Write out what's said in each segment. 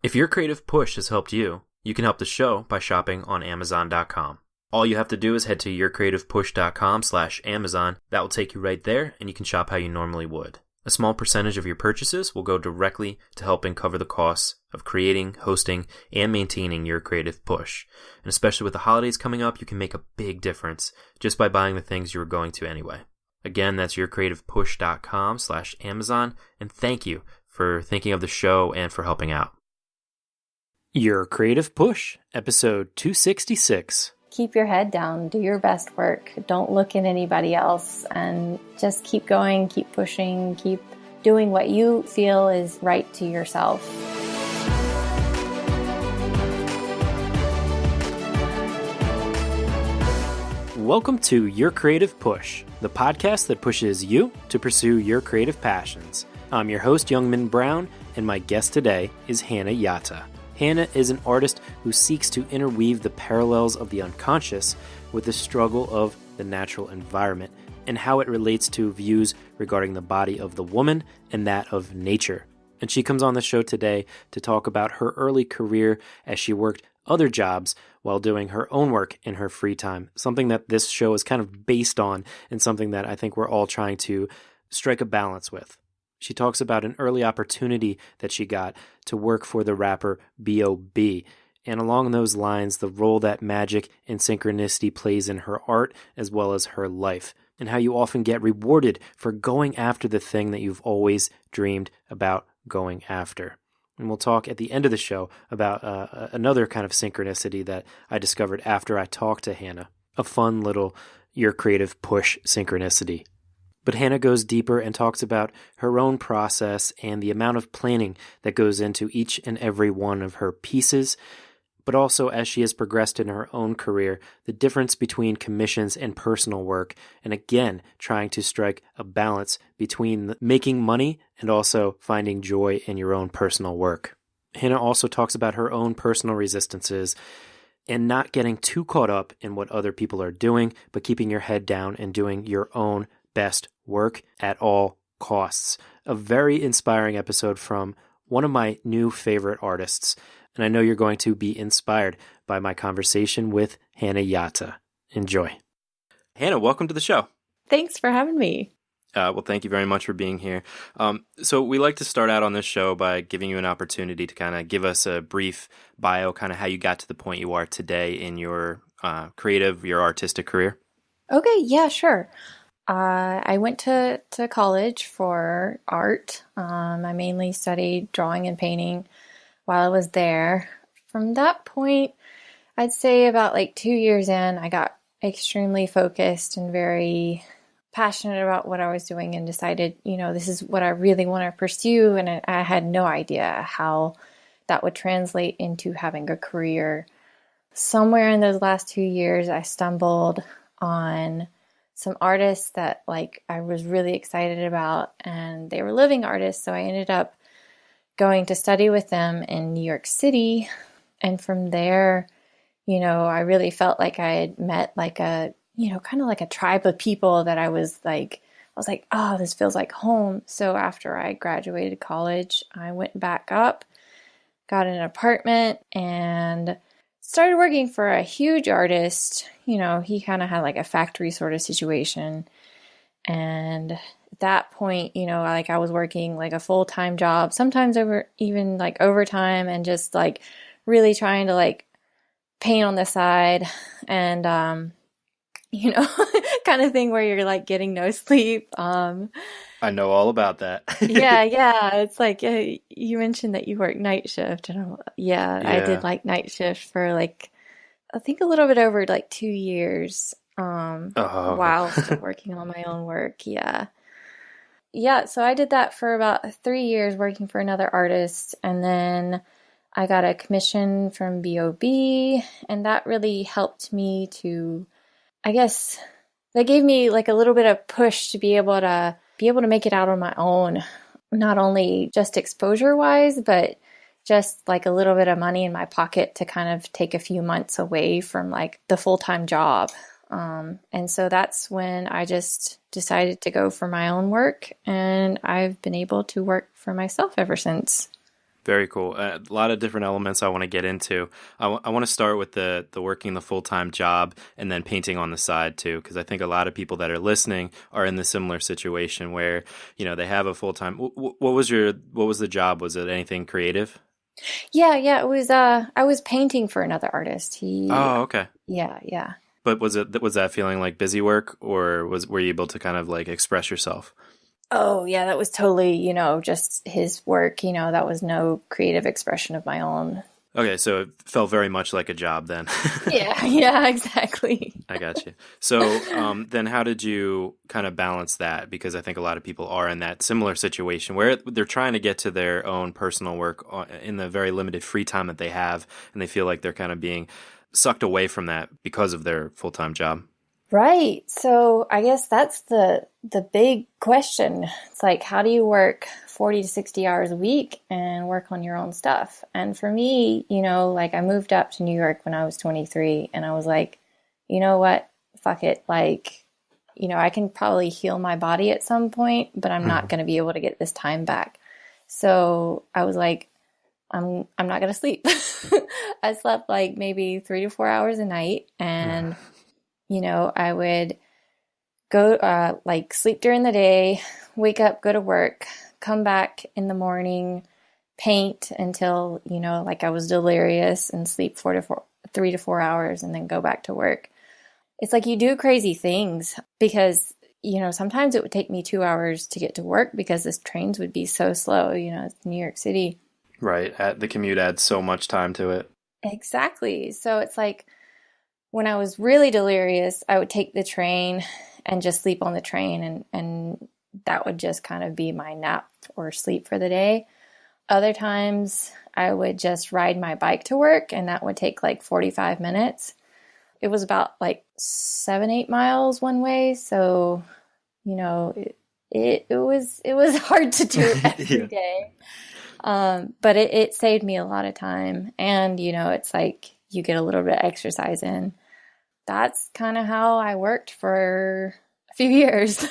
If your creative push has helped you, you can help the show by shopping on Amazon.com. All you have to do is head to yourcreativepush.com/Amazon. That will take you right there, and you can shop how you normally would. A small percentage of your purchases will go directly to helping cover the costs of creating, hosting, and maintaining your creative push. And especially with the holidays coming up, you can make a big difference just by buying the things you were going to anyway. Again, that's yourcreativepush.com/Amazon, and thank you for thinking of the show and for helping out. Your Creative Push, episode 266. Keep your head down, do your best work, don't look at anybody else, and just keep going, keep pushing, keep doing what you feel is right to yourself. Welcome to Your Creative Push, the podcast that pushes you to pursue your creative passions. I'm your host, Youngman Brown, and my guest today is Hannah Yata. Hannah is an artist who seeks to interweave the parallels of the unconscious with the struggle of the natural environment and how it relates to views regarding the body of the woman and that of nature. And she comes on the show today to talk about her early career as she worked other jobs while doing her own work in her free time, something that this show is kind of based on and something that I think we're all trying to strike a balance with. She talks about an early opportunity that she got to work for the rapper B.o.B, and along those lines, the role that magic and synchronicity plays in her art as well as her life, and how you often get rewarded for going after the thing that you've always dreamed about going after. And we'll talk at the end of the show about another kind of synchronicity that I discovered after I talked to Hannah, a fun little Your Creative Push synchronicity. But Hannah goes deeper and talks about her own process and the amount of planning that goes into each and every one of her pieces, but also as she has progressed in her own career, the difference between commissions and personal work, and again, trying to strike a balance between making money and also finding joy in your own personal work. Hannah also talks about her own personal resistances and not getting too caught up in what other people are doing, but keeping your head down and doing your own best work at all costs. A very inspiring episode from one of my new favorite artists, and I know you're going to be inspired by my conversation with Hannah Yata. Enjoy. Hannah, welcome to the show. Thanks for having me. Well, thank you very much for being here. So we like to start out on this show by giving you an opportunity to kind of give us a brief bio, kind of how you got to the point you are today in your your artistic career. Okay, yeah, sure. I went to college for art. I mainly studied drawing and painting while I was there. From that point, I'd say about 2 years in, I got extremely focused and very passionate about what I was doing and decided, this is what I really want to pursue. And I had no idea how that would translate into having a career. Somewhere in those last 2 years, I stumbled on some artists that I was really excited about, and they were living artists. So I ended up going to study with them in New York City. And from there, I really felt like I had met kind of like a tribe of people that I was like, oh, this feels like home. So after I graduated college, I went back up, got an apartment, and started working for a huge artist. He kind of had a factory sort of situation. And at that point, I was working a full-time job, sometimes overtime, and just really trying to paint on the side and, kind of thing where you're getting no sleep. I know all about that. Yeah. It's you mentioned that you work night shift, and I did night shift for I think a little bit over 2 years, while still working on my own work. Yeah. So I did that for about 3 years working for another artist, and then I got a commission from B.o.B, and that really helped me to, I guess, that gave me a little bit of push to be able to make it out on my own, not only just exposure wise, but just a little bit of money in my pocket to kind of take a few months away from the full-time job. And so that's when I just decided to go for my own work, and I've been able to work for myself ever since. Very cool. A lot of different elements I want to get into. I want to start with the working the full-time job and then painting on the side too, because I think a lot of people that are listening are in the similar situation where, they have a full-time. What was the job? Was it anything creative? Yeah, it was I was painting for another artist. Oh, okay. Yeah. But was that feeling like busy work, or were you able to kind of like express yourself? Oh, yeah, that was totally, just his work, that was no creative expression of my own. Okay, so it felt very much like a job then. Yeah, exactly. I got you. So then how did you kind of balance that? Because I think a lot of people are in that similar situation where they're trying to get to their own personal work in the very limited free time that they have, and they feel like they're kind of being sucked away from that because of their full-time job. Right. So I guess that's the big question. It's like, how do you work 40 to 60 hours a week and work on your own stuff? And for me, like I moved up to New York when I was 23 and I was like, you know what? Fuck it. Like, I can probably heal my body at some point, but I'm not going to be able to get this time back. So I was like, I'm not going to sleep. I slept like maybe 3 to 4 hours a night, and I would go, sleep during the day, wake up, go to work, come back in the morning, paint until, I was delirious, and sleep 3 to 4 hours and then go back to work. It's like you do crazy things because, sometimes it would take me 2 hours to get to work because the trains would be so slow, it's New York City. Right. The commute adds so much time to it. Exactly. So it's like, when I was really delirious, I would take the train and just sleep on the train, and that would just kind of be my nap or sleep for the day. Other times, I would just ride my bike to work, and that would take like 45 minutes. It was about like 7-8 miles one way, so it was hard to do every day. But it saved me a lot of time, and it's like you get a little bit of exercise in. That's kind of how I worked for a few years.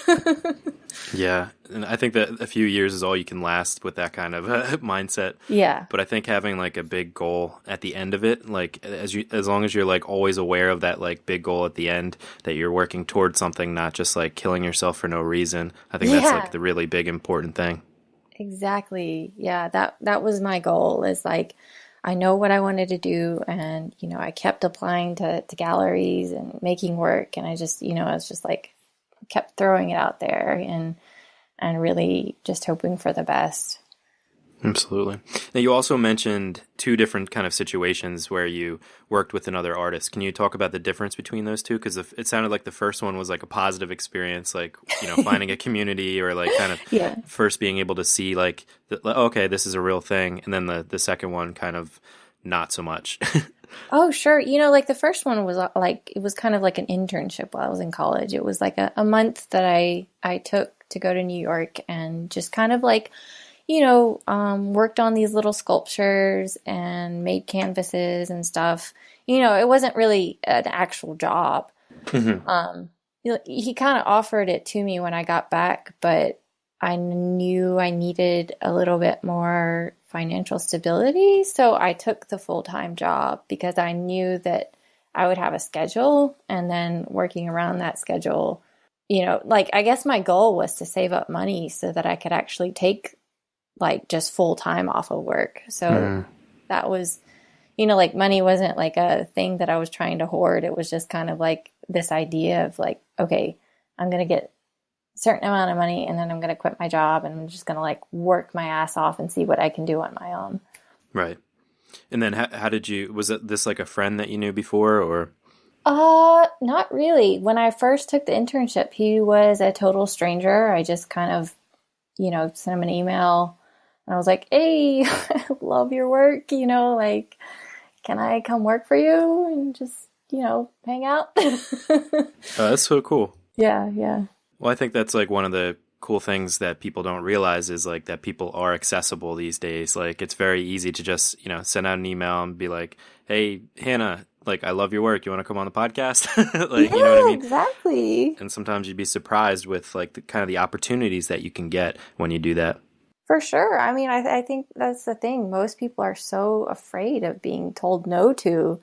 Yeah. And I think that a few years is all you can last with that kind of mindset. Yeah. But I think having like a big goal at the end of it, like as long as you're like always aware of that like big goal at the end, that you're working towards something, not just like killing yourself for no reason. I think that's like the really big important thing. Exactly. Yeah. That was my goal, is like, I know what I wanted to do, and, I kept applying to galleries and making work, and I just, I was just like, kept throwing it out there and really just hoping for the best. Absolutely. Now, you also mentioned 2 different kind of situations where you worked with another artist. Can you talk about the difference between those two? Because it sounded like the first one was like a positive experience, like, finding a community, or like kind of first being able to see like, okay, this is a real thing. And then the second one kind of not so much. Oh, sure. Like the first one was like, it was kind of like an internship while I was in college. It was like a month that I took to go to New York and just kind of like, worked on these little sculptures and made canvases and stuff. It wasn't really an actual job. Mm-hmm. He kind of offered it to me when I got back, but I knew I needed a little bit more financial stability. So I took the full-time job because I knew that I would have a schedule, and then working around that schedule, I guess my goal was to save up money so that I could actually take like just full time off of work. So that was, like money wasn't like a thing that I was trying to hoard. It was just kind of like this idea of like, okay, I'm going to get a certain amount of money, and then I'm going to quit my job, and I'm just going to like work my ass off and see what I can do on my own. Right. And then how did was this like a friend that you knew before, or? Not really. When I first took the internship, he was a total stranger. I just kind of, sent him an email. And I was like, hey, I love your work, like, can I come work for you and just, hang out? That's so cool. Yeah. Well, I think that's like one of the cool things that people don't realize is like that people are accessible these days. Like it's very easy to just, send out an email and be like, hey, Hannah, like, I love your work. You want to come on the podcast? Like, you know what I mean? Exactly. And sometimes you'd be surprised with like the kind of the opportunities that you can get when you do that. For sure. I mean, I think that's the thing. Most people are so afraid of being told no to.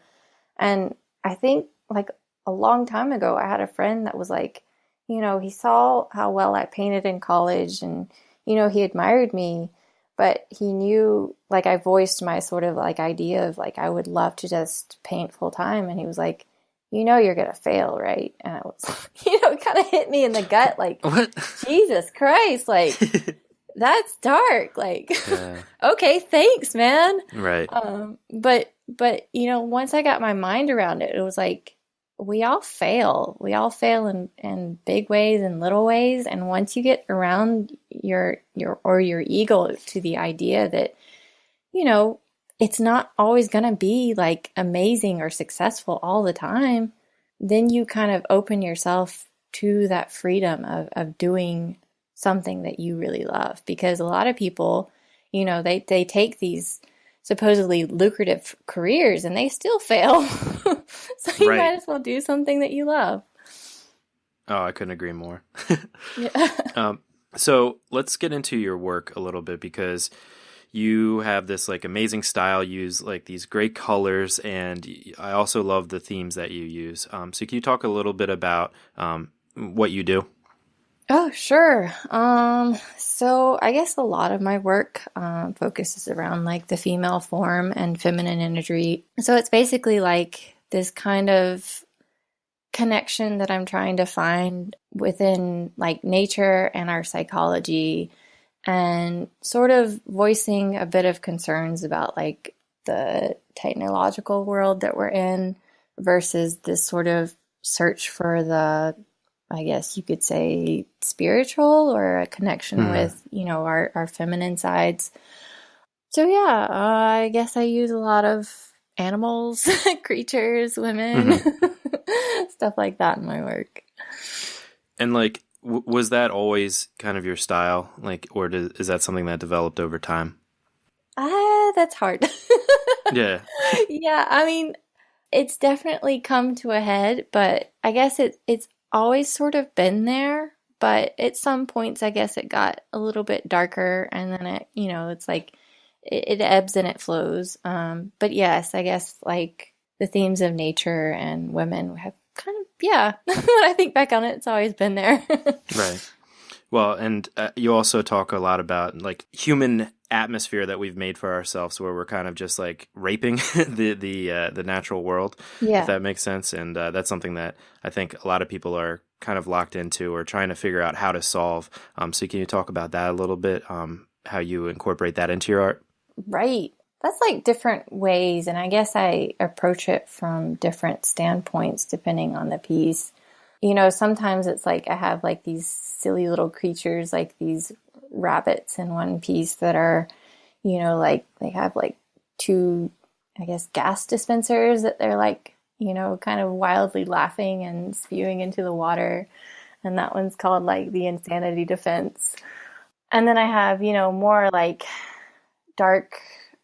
And I think like a long time ago, I had a friend that was like, he saw how well I painted in college and, he admired me, but he knew like I voiced my sort of like idea of like, I would love to just paint full time. And he was like, you're going to fail, right? And I was, it kind of hit me in the gut, like, What? Jesus Christ, like, that's dark. Like, Yeah. okay, thanks, man. Right. But once I got my mind around it, it was like we all fail. We all fail in big ways and little ways. And once you get around your ego to the idea that, it's not always gonna be like amazing or successful all the time, then you kind of open yourself to that freedom of doing something that you really love. Because a lot of people, they take these supposedly lucrative careers and they still fail. So you Right. might as well do something that you love. Oh, I couldn't agree more. Yeah. So let's get into your work a little bit, because you have this like amazing style, use like these great colors, and I also love the themes that you use. So can you talk a little bit about what you do? Oh, sure. So I guess a lot of my work focuses around like the female form and feminine imagery. So it's basically like this kind of connection that I'm trying to find within like nature and our psychology, and sort of voicing a bit of concerns about like the technological world that we're in versus this sort of search for the, I guess you could say, spiritual or a connection with, our feminine sides. So yeah, I guess I use a lot of animals, creatures, women, stuff like that in my work. And like, was that always kind of your style? Like, or is that something that developed over time? That's hard. Yeah. Yeah, I mean, it's definitely come to a head, but I guess it's always sort of been there. But at some points, I guess it got a little bit darker, and then it's like it ebbs and it flows. But yes, I guess like the themes of nature and women have kind of, yeah. When I think back on it, it's always been there. Right. Well, and you also talk a lot about like human atmosphere that we've made for ourselves, where we're kind of just like raping the natural world, if Yeah. that makes sense. And that's something that I think a lot of people are kind of locked into or trying to figure out how to solve. So can you talk about that a little bit? How you incorporate that into your art? Right. That's like different ways, and I guess I approach it from different standpoints depending on the piece. Sometimes it's like I have like these silly little creatures, like these rabbits in one piece that are, like they have like two, I guess, gas dispensers that they're like, kind of wildly laughing and spewing into the water. And that one's called like the insanity defense. And then I have, more like dark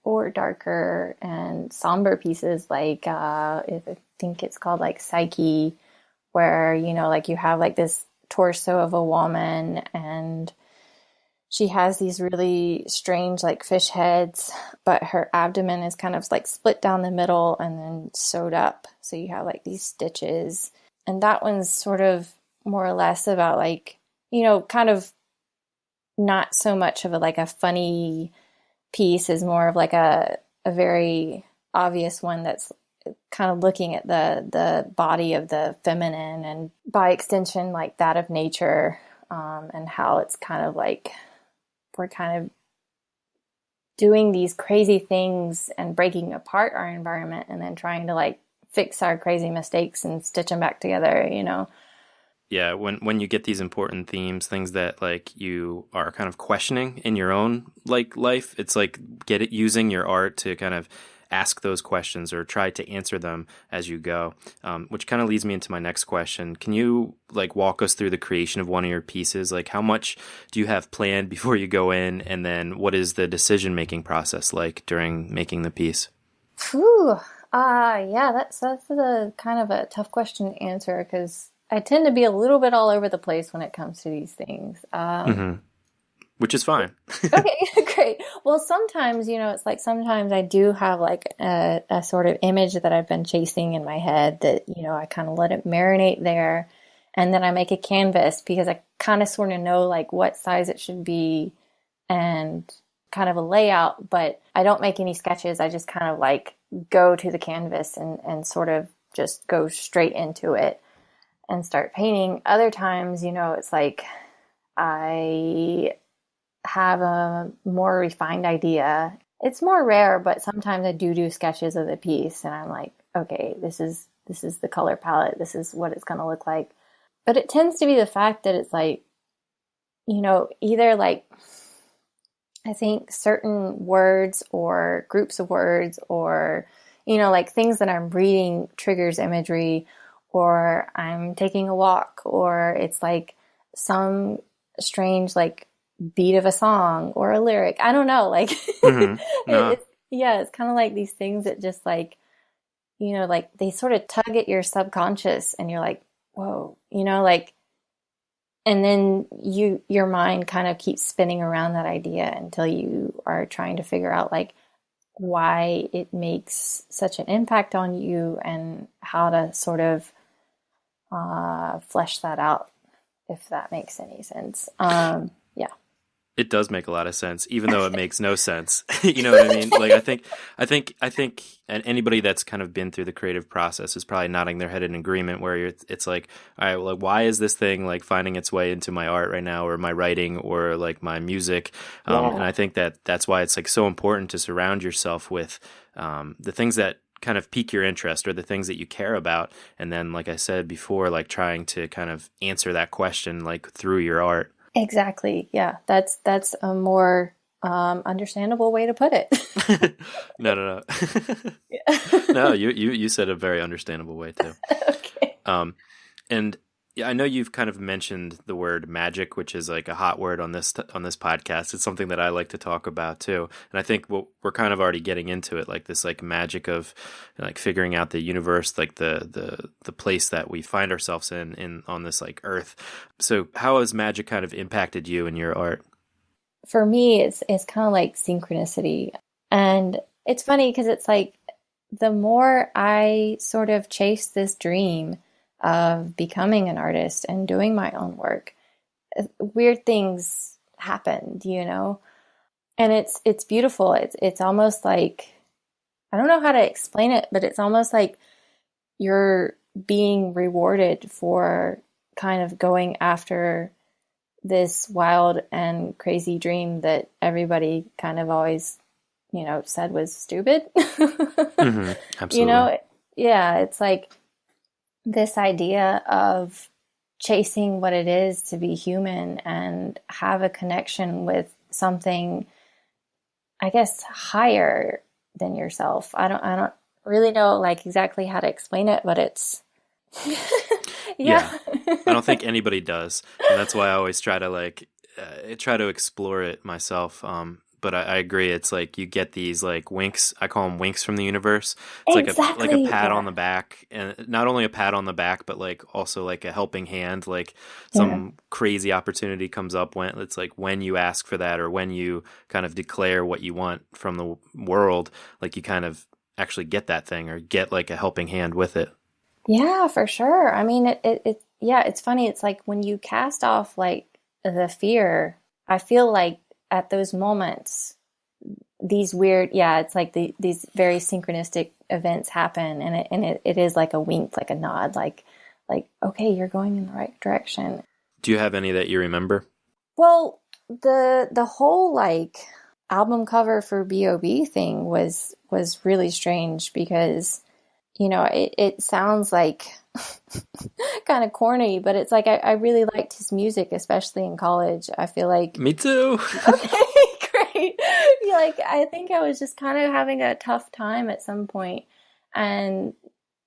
or darker and somber pieces like I think it's called like Psyche, where like you have like this torso of a woman and she has these really strange like fish heads, but her abdomen is kind of like split down the middle and then sewed up, so you have like these stitches. And that one's sort of more or less about like kind of not so much of a funny piece, is more of like a very obvious one that's kind of looking at the body of the feminine and by extension like that of nature, and how it's kind of like we're kind of doing these crazy things and breaking apart our environment and then trying to like fix our crazy mistakes and stitch them back together. Yeah, when you get these important themes, things that like you are kind of questioning in your own like life, it's like using your art to kind of ask those questions or try to answer them as you go. Which kind of leads me into my next question. Can you like walk us through the creation of one of your pieces? Like how much do you have planned before you go in, and then what is the decision-making process like during making the piece? Whew. Yeah, that's a kind of a tough question to answer because I tend to be a little bit all over the place when it comes to these things. Mm-hmm. which is fine. Okay, great. Well, sometimes, it's like sometimes I do have like a sort of image that I've been chasing in my head that, I kind of let it marinate there. And then I make a canvas because I kind of sort of know like what size it should be and kind of a layout, but I don't make any sketches. I just kind of like go to the canvas and sort of just go straight into it and start painting. Other times, it's like I have a more refined idea. It's more rare, but sometimes I do sketches of the piece and I'm like, okay, this is the color palette. This is what it's going to look like. But it tends to be the fact that it's like, either like, I think certain words or groups of words or, like things that I'm reading triggers imagery, or I'm taking a walk, or it's like some strange like beat of a song or a lyric. I don't know. Like, Mm-hmm. No. it's kind of like these things that just like, like they sort of tug at your subconscious and you're like, whoa, like, and then your mind kind of keeps spinning around that idea until you are trying to figure out like why it makes such an impact on you and how to sort of flesh that out, if that makes any sense. Yeah. It does make a lot of sense, even though it makes no sense. You know what I mean? Like, I think, and anybody that's kind of been through the creative process is probably nodding their head in agreement. Where it's like, all right, well, like, why is this thing like finding its way into my art right now, or my writing, or like my music? And I think that's why it's like so important to surround yourself with the things that kind of pique your interest or the things that you care about, and then, like I said before, like trying to kind of answer that question like through your art. Exactly. Yeah. That's a more understandable way to put it. No. Yeah. No, you said a very understandable way too. Okay. And yeah, I know you've kind of mentioned the word magic, which is like a hot word on this podcast. It's something that I like to talk about too, and I think we're kind of already getting into it, like this like magic of like figuring out the universe, like the place that we find ourselves in on this like earth. So, how has magic kind of impacted you in your art? For me, it's kind of like synchronicity, and it's funny because it's like the more I sort of chase this dream of becoming an artist and doing my own work, weird things happened, and it's beautiful. It's almost like, I don't know how to explain it, but it's almost like you're being rewarded for kind of going after this wild and crazy dream that everybody kind of always, said was stupid. Mm-hmm. Absolutely. Yeah, it's like this idea of chasing what it is to be human and have a connection with something, I guess, higher than yourself. I don't really know like exactly how to explain it, but it's Yeah. I don't think anybody does, and that's why I always try to try to explore it myself. But I agree. It's like you get these like winks. I call them winks from the universe. It's like a Exactly. pat on Yeah. the back, and not only a pat on the back, but like also like a helping hand. Like Yeah. some crazy opportunity comes up when it's like when you ask for that, or when you kind of declare what you want from the world, like you kind of actually get that thing or get like a helping hand with it. Yeah, for sure. I mean, yeah, it's funny. It's like when you cast off like the fear, I feel like at those moments, these weird, yeah, it's like these very synchronistic events happen, and it is like a wink, like a nod, like, okay, you're going in the right direction. Do you have any that you remember? Well, the whole like album cover for B.o.B thing was really strange because, it sounds like kind of corny, but it's like I really liked his music, especially in college. I feel like, Me too. okay, great. Yeah, like I think I was just kind of having a tough time at some point, and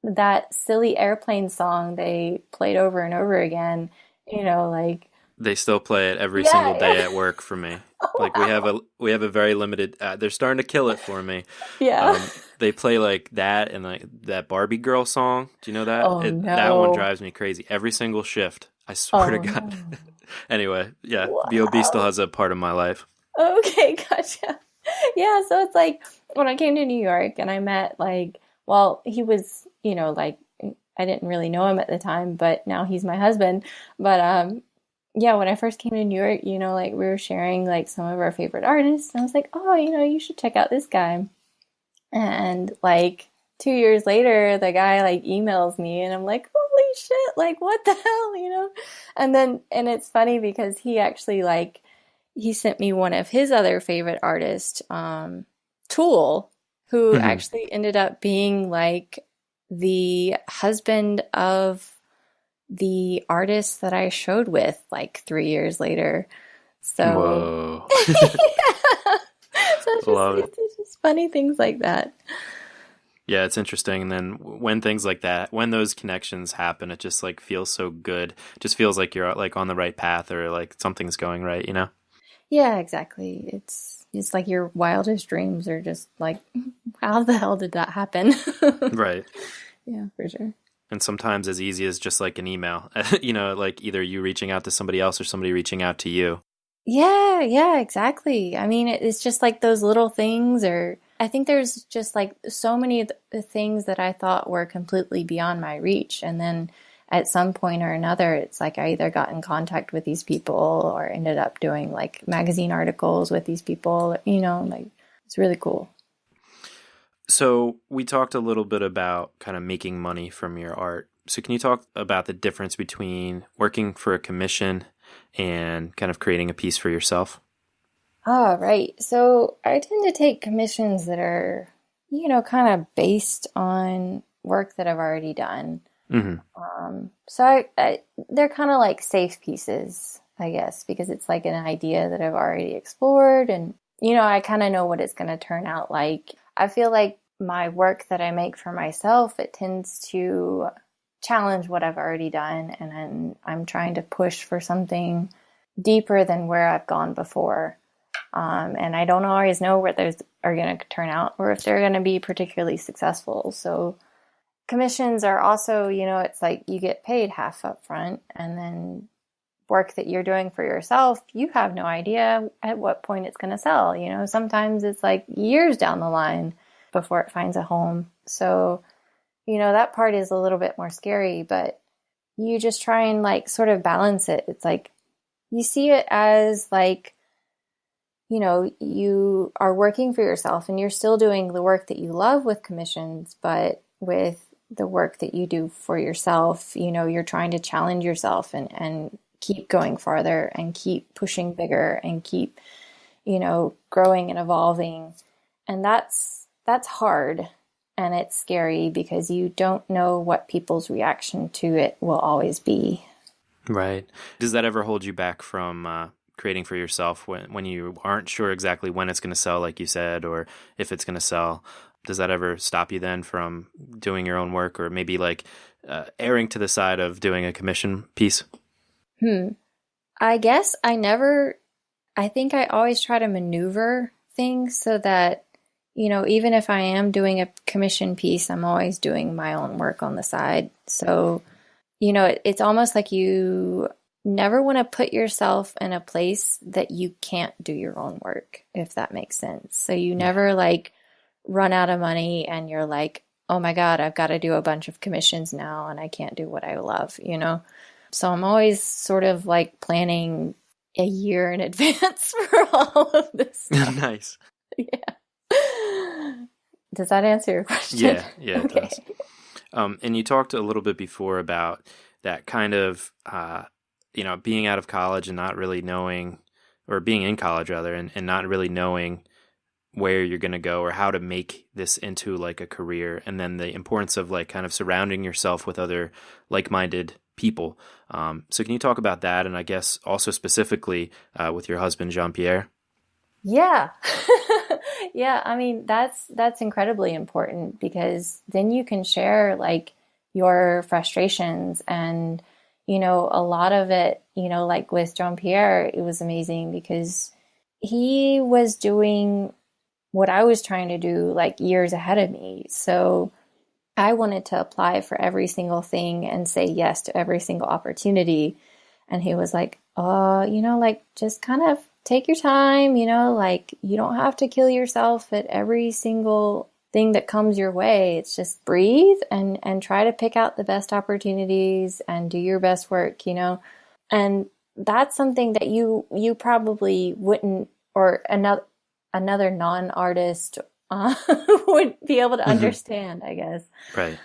that silly airplane song they played over and over again, like, They still play it every single yeah, day yeah. at work for me. Oh, Like wow. we have a very limited. They're starting to kill it for me. Yeah. They play like that and like that Barbie girl song. Do you know that? Oh That one no. drives me crazy every single shift. I swear to Oh God. no. Anyway, yeah, B.o.B still Wow. has a part of my life. Okay, gotcha. Yeah, so it's like when I came to New York and I met like, well, he was, like I didn't really know him at the time, but now he's my husband. But yeah, when I first came to New York, like we were sharing like some of our favorite artists, and I was like, "Oh, you should check out this guy." And like 2 years later, the guy like emails me and I'm like, holy shit, like what the hell? And it's funny because he actually like, he sent me one of his other favorite artists, Tool, who Hmm. actually ended up being like the husband of the artist that I showed with like 3 years later. So, Whoa. yeah. So Love it. it's just funny things like that. Yeah, it's interesting. And then when things like that, when those connections happen, it just like feels so good. It just feels like you're like on the right path or like something's going right, you know? Yeah, exactly. It's like your wildest dreams are just like, how the hell did that happen? Right. Yeah, for sure. And sometimes as easy as just like an email, like either you reaching out to somebody else or somebody reaching out to you. Yeah, yeah, exactly. I mean, it's just like those little things, or I think there's just like so many of the things that I thought were completely beyond my reach. And then at some point or another, it's like I either got in contact with these people or ended up doing like magazine articles with these people, like it's really cool. So we talked a little bit about kind of making money from your art. So can you talk about the difference between working for a commission and kind of creating a piece for yourself? Ah, right. So I tend to take commissions that are, kind of based on work that I've already done. Hmm. So they're kind of like safe pieces, I guess, because it's like an idea that I've already explored and, I kind of know what it's going to turn out like. I feel like my work that I make for myself, it tends to challenge what I've already done. And then I'm trying to push for something deeper than where I've gone before. And I don't always know where those are going to turn out or if they're going to be particularly successful. So commissions are also, it's like you get paid half up front and then work that you're doing for yourself, you have no idea at what point it's going to sell. Sometimes it's like years down the line before it finds a home. So, that part is a little bit more scary, but you just try and like sort of balance it. It's like you see it as like, you are working for yourself and you're still doing the work that you love with commissions, but with the work that you do for yourself, you're trying to challenge yourself and keep going farther and keep pushing bigger and keep, growing and evolving. And that's hard and it's scary because you don't know what people's reaction to it will always be. Right. Does that ever hold you back from creating for yourself when you aren't sure exactly when it's going to sell, like you said, or if it's going to sell? Does that ever stop you then from doing your own work or maybe like erring to the side of doing a commission piece? Hmm. I guess I think I always try to maneuver things so that, even if I am doing a commission piece, I'm always doing my own work on the side. So, it's almost like you never want to put yourself in a place that you can't do your own work, if that makes sense. So you Yeah. never like run out of money and you're like, oh my God, I've got to do a bunch of commissions now and I can't do what I love. So I'm always sort of like planning a year in advance for all of this stuff. Nice. Yeah. Does that answer your question? Yeah, yeah, it Okay. does. And you talked a little bit before about that kind of, being out of college and not really knowing, or being in college rather, and not really knowing where you're going to go or how to make this into like a career. And then the importance of like kind of surrounding yourself with other like-minded people. So can you talk about that? And I guess also specifically with your husband, Jean-Pierre? Yeah. Yeah, I mean that's incredibly important because then you can share like your frustrations and a lot of it, like with Jean Pierre, it was amazing because he was doing what I was trying to do like years ahead of me. So I wanted to apply for every single thing and say yes to every single opportunity. And he was like, like just kind of take your time, like you don't have to kill yourself at every single thing that comes your way. It's just breathe and try to pick out the best opportunities and do your best work, And that's something that you probably wouldn't, or another non-artist would be able to understand, I guess. Right.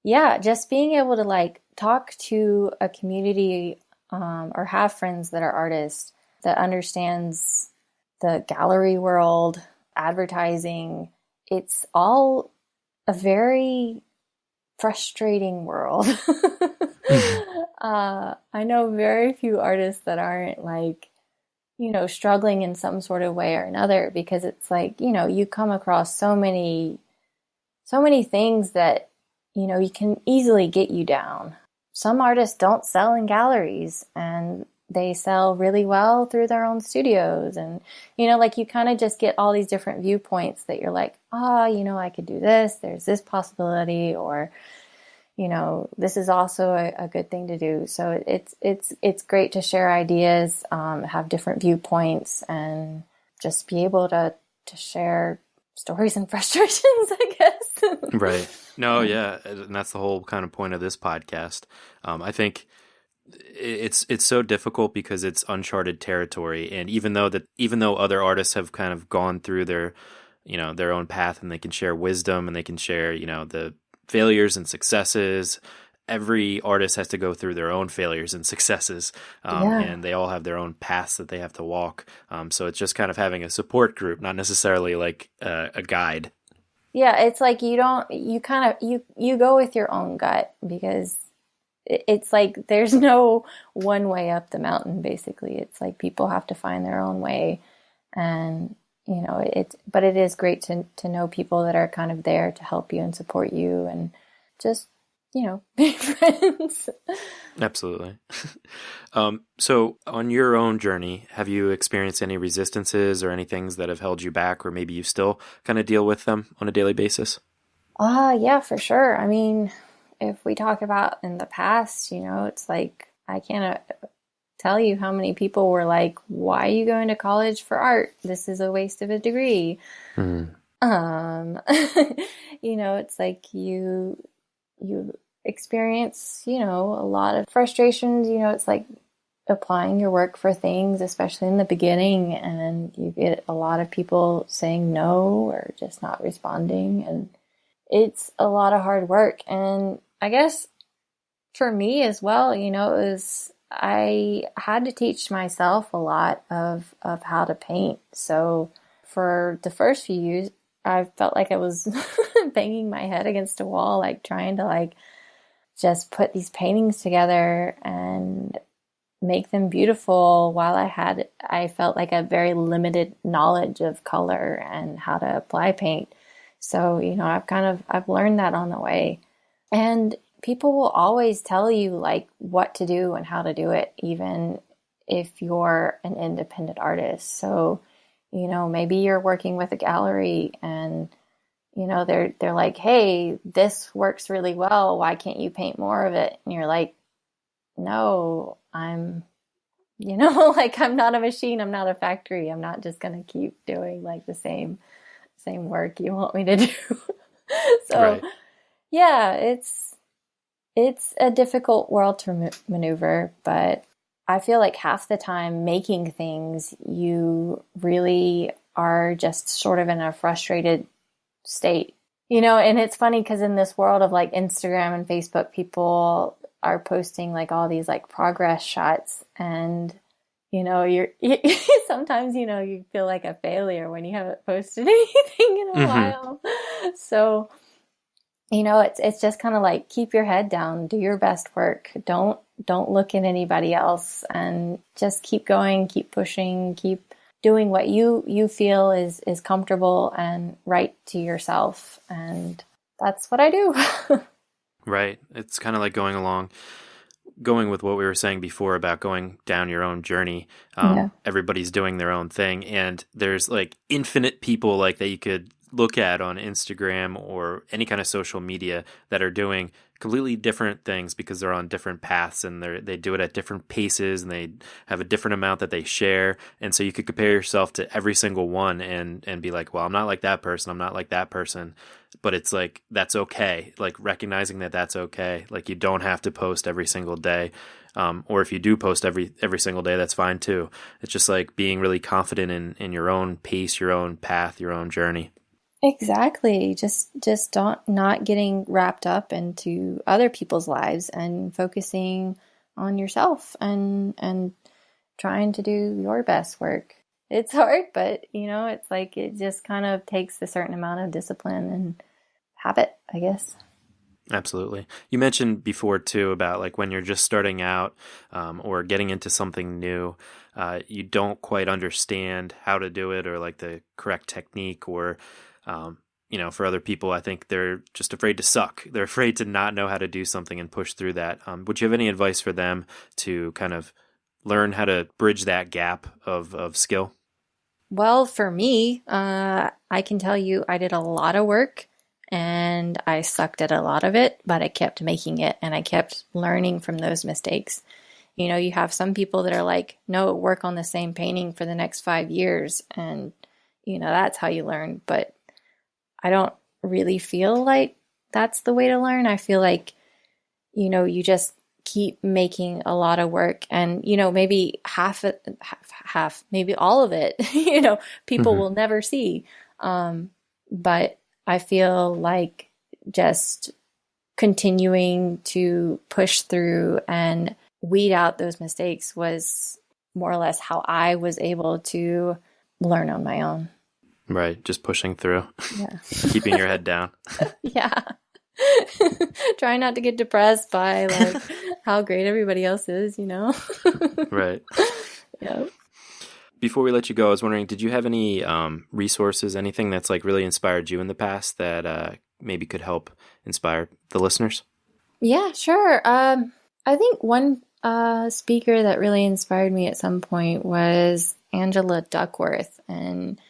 Yeah, just being able to like talk to a community or have friends that are artists that understands the gallery world, advertising. It's all a very frustrating world. I know very few artists that aren't like, struggling in some sort of way or another, because it's like, you come across so many things that, you can easily get you down. Some artists don't sell in galleries and they sell really well through their own studios. And, like you kind of just get all these different viewpoints that you're like, I could do this. There's this possibility, or, this is also a good thing to do. So it's great to share ideas, have different viewpoints, and just be able to share stories and frustrations, I guess. Right. No, yeah. And that's the whole kind of point of this podcast. I think it's so difficult because it's uncharted territory. And even though other artists have kind of gone through their own path, and they can share wisdom and they can share, the failures and successes, every artist has to go through their own failures and successes, and they all have their own paths that they have to walk. So it's just kind of having a support group, not necessarily like a guide. Yeah, it's like you go with your own gut, because it's like there's no one way up the mountain, basically. It's like people have to find their own way, and but it is great to know people that are kind of there to help you and support you, and just be friends. Absolutely. So on your own journey, have you experienced any resistances or any things that have held you back, or maybe you still kind of deal with them on a daily basis? Yeah, for sure. I mean, if we talk about in the past, it's like I can't tell you how many people were like, why are you going to college for art? This is a waste of a degree. It's like you experience, a lot of frustrations. It's like applying your work for things, especially in the beginning, and you get a lot of people saying no or just not responding, and it's a lot of hard work. And I guess for me as well, I had to teach myself a lot of how to paint. So for the first few years, I felt like I was banging my head against a wall, like trying to like just put these paintings together and make them beautiful, while I felt like a very limited knowledge of color and how to apply paint. So, I've learned that on the way. And people will always tell you like what to do and how to do it, even if you're an independent artist. So, maybe you're working with a gallery and, they're like, hey, this works really well. Why can't you paint more of it? And you're like, no, I'm like, I'm not a machine. I'm not a factory. I'm not just going to keep doing like the same work you want me to do. So Right. yeah, it's a difficult world to maneuver, but I feel like half the time making things, you really are just sort of in a frustrated state, and it's funny because in this world of like Instagram and Facebook, people are posting like all these like progress shots, and you're sometimes you feel like a failure when you haven't posted anything in a while. So it's just kind of like, keep your head down, do your best work, don't look at anybody else, and just keep going, keep pushing, keep doing what you feel is comfortable and right to yourself. And that's what I do. Right. It's kind of like going with what we were saying before about going down your own journey. Everybody's doing their own thing, and there's like infinite people like that you could look at on Instagram or any kind of social media that are doing completely different things because they're on different paths and they do it at different paces and they have a different amount that they share. And so you could compare yourself to every single one and be like, well, I'm not like that person. I'm not like that person. But it's like, that's okay. Like recognizing that that's okay. Like you don't have to post every single day. Or if you do post every single day, that's fine too. It's just like being really confident in your own pace, your own path, your own journey. Exactly. Just not getting wrapped up into other people's lives and focusing on yourself and trying to do your best work. It's hard, but it's like it just kind of takes a certain amount of discipline and habit, I guess. Absolutely. You mentioned before too about like when you're just starting out or getting into something new, you don't quite understand how to do it or like the correct technique or for other people, I think they're just afraid to suck. They're afraid to not know how to do something and push through that. Would you have any advice for them to kind of learn how to bridge that gap of skill? Well, for me, I can tell you I did a lot of work and I sucked at a lot of it, but I kept making it and I kept learning from those mistakes. You have some people that are like, no, work on the same painting for the next 5 years. And, that's how you learn. But I don't really feel like that's the way to learn. I feel like, you just keep making a lot of work and, maybe half, maybe all of it, people will never see. But I feel like just continuing to push through and weed out those mistakes was more or less how I was able to learn on my own. Right. Just pushing through. Yeah. Keeping your head down. Yeah. Try not to get depressed by like how great everybody else is, Right. Yeah. Before we let you go, I was wondering, did you have any resources, anything that's like really inspired you in the past that maybe could help inspire the listeners? Yeah, sure. I think one speaker that really inspired me at some point was Angela Duckworth, and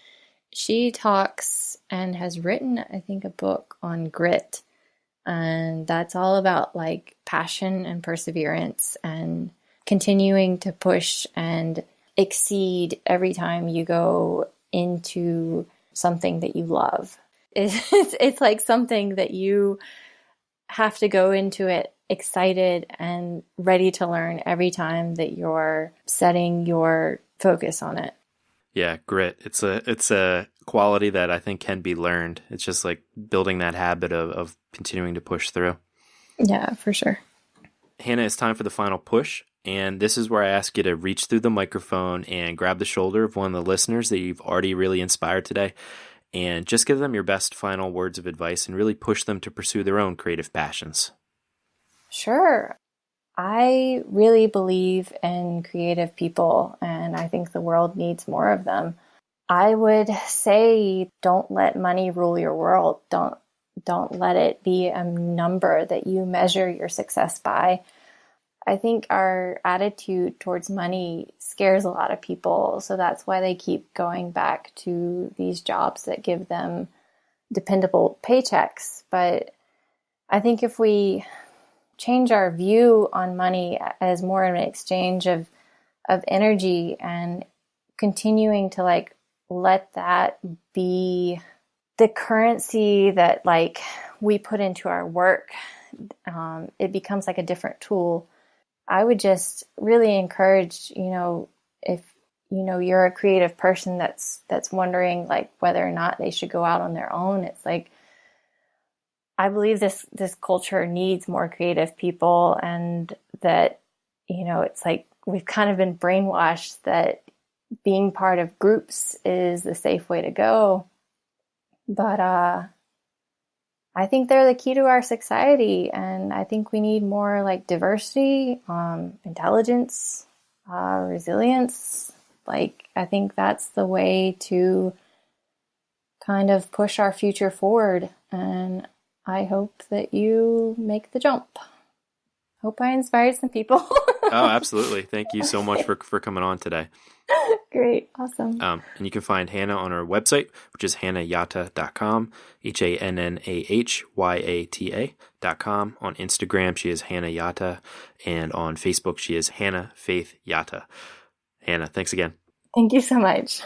she talks and has written, I think, a book on grit. And that's all about like passion and perseverance and continuing to push and exceed every time you go into something that you love. It's like something that you have to go into it excited and ready to learn every time that you're setting your focus on it. Yeah, grit. It's a quality that I think can be learned. It's just like building that habit of continuing to push through. Yeah, for sure. Hannah, it's time for the final push. And this is where I ask you to reach through the microphone and grab the shoulder of one of the listeners that you've already really inspired today and just give them your best final words of advice and really push them to pursue their own creative passions. Sure. I really believe in creative people, and I think the world needs more of them. I would say don't let money rule your world. Don't let it be a number that you measure your success by. I think our attitude towards money scares a lot of people, so that's why they keep going back to these jobs that give them dependable paychecks. But I think if we change our view on money as more of an exchange of energy and continuing to like let that be the currency that like we put into our work, it becomes like a different tool. I would just really encourage, if you're a creative person that's wondering like whether or not they should go out on their own, it's like I believe this culture needs more creative people, and that it's like we've kind of been brainwashed that being part of groups is the safe way to go. But I think they're the key to our society, and I think we need more like diversity, intelligence, resilience. Like I think that's the way to kind of push our future forward, and I hope that you make the jump. Hope I inspired some people. Oh, absolutely. Thank you so much for coming on today. Great. Awesome. And you can find Hannah on her website, which is hannahyata.com, HANNAHYATA.com. On Instagram, she is Hannah Yata. And on Facebook, she is Hannah Faith Yata. Hannah, thanks again. Thank you so much.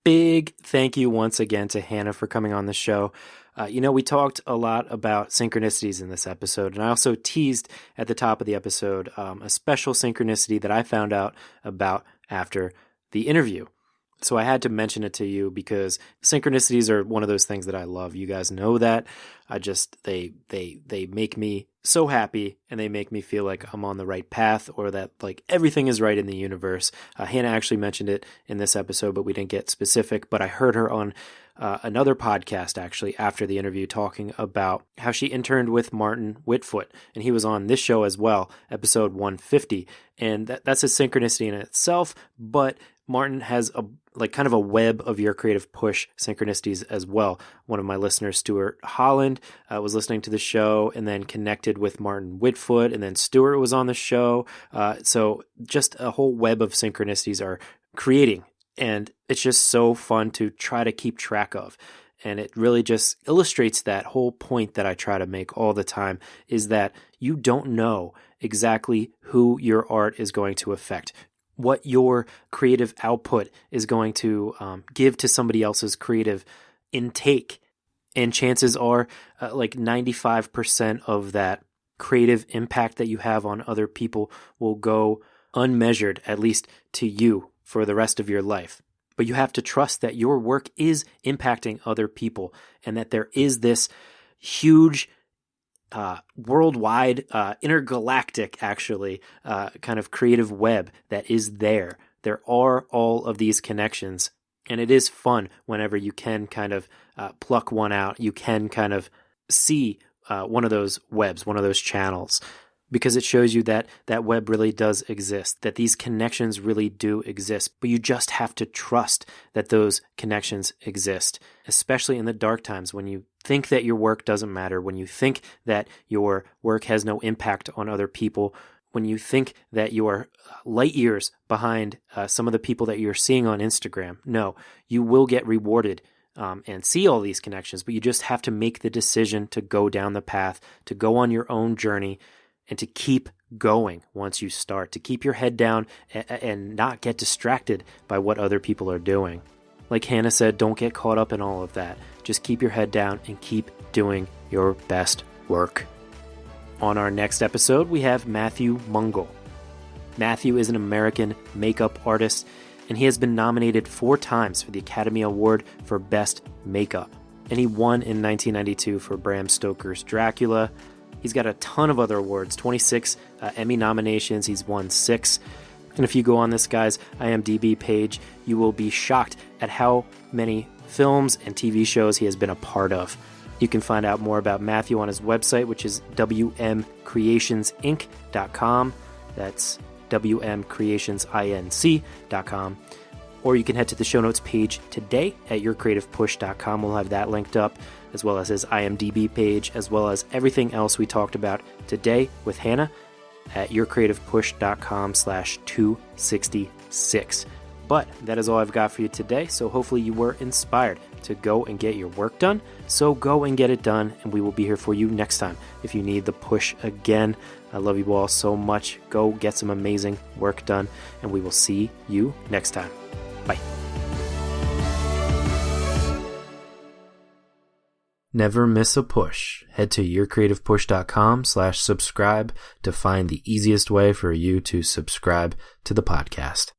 Big thank you once again to Hannah for coming on the show. We talked a lot about synchronicities in this episode, and I also teased at the top of the episode a special synchronicity that I found out about after the interview. So I had to mention it to you because synchronicities are one of those things that I love. You guys know that. They make me so happy, and they make me feel like I'm on the right path, or that like everything is right in the universe. Hannah actually mentioned it in this episode, but we didn't get specific. But I heard her on another podcast actually after the interview talking about how she interned with Martin Whitfoot, and he was on this show as well, episode 150. And that's a synchronicity in itself, but Martin has kind of a web of Your Creative Push synchronicities as well. One of my listeners, Stuart Holland, was listening to the show and then connected with Martin Whitfoot, and then Stuart was on the show. So just a whole web of synchronicities are creating, and it's just so fun to try to keep track of. And it really just illustrates that whole point that I try to make all the time, is that you don't know exactly who your art is going to affect, what your creative output is going to give to somebody else's creative intake. And chances are 95% of that creative impact that you have on other people will go unmeasured, at least to you, for the rest of your life. But you have to trust that your work is impacting other people, and that there is this huge worldwide, intergalactic, actually, kind of creative web that is there. There are all of these connections, and it is fun whenever you can kind of pluck one out. You can kind of see one of those webs, one of those channels, because it shows you that that web really does exist, that these connections really do exist. But you just have to trust that those connections exist, especially in the dark times when you think that your work doesn't matter, when you think that your work has no impact on other people, when you think that you're light years behind some of the people that you're seeing on Instagram. No, you will get rewarded and see all these connections, but you just have to make the decision to go down the path, to go on your own journey, and to keep going once you start, to keep your head down and not get distracted by what other people are doing. Like Hannah said, don't get caught up in all of that. Just keep your head down and keep doing your best work. On our next episode, we have Matthew Mungle. Matthew is an American makeup artist, and he has been nominated 4 times for the Academy Award for Best Makeup. And he won in 1992 for Bram Stoker's Dracula. He's got a ton of other awards, 26 Emmy nominations. He's won 6. And if you go on this guy's IMDb page, you will be shocked at how many films and TV shows he has been a part of. You can find out more about Matthew on his website, which is wmcreationsinc.com. That's wmcreationsinc.com. Or you can head to the show notes page today at yourcreativepush.com. We'll have that linked up, as well as his IMDb page, as well as everything else we talked about today with Hannah at yourcreativepush.com/266. But that is all I've got for you today, so hopefully you were inspired to go and get your work done. So go and get it done, and we will be here for you next time if you need the push again. I love you all so much. Go get some amazing work done, and we will see you next time. Bye. Never miss a push. Head to yourcreativepush.com/subscribe to find the easiest way for you to subscribe to the podcast.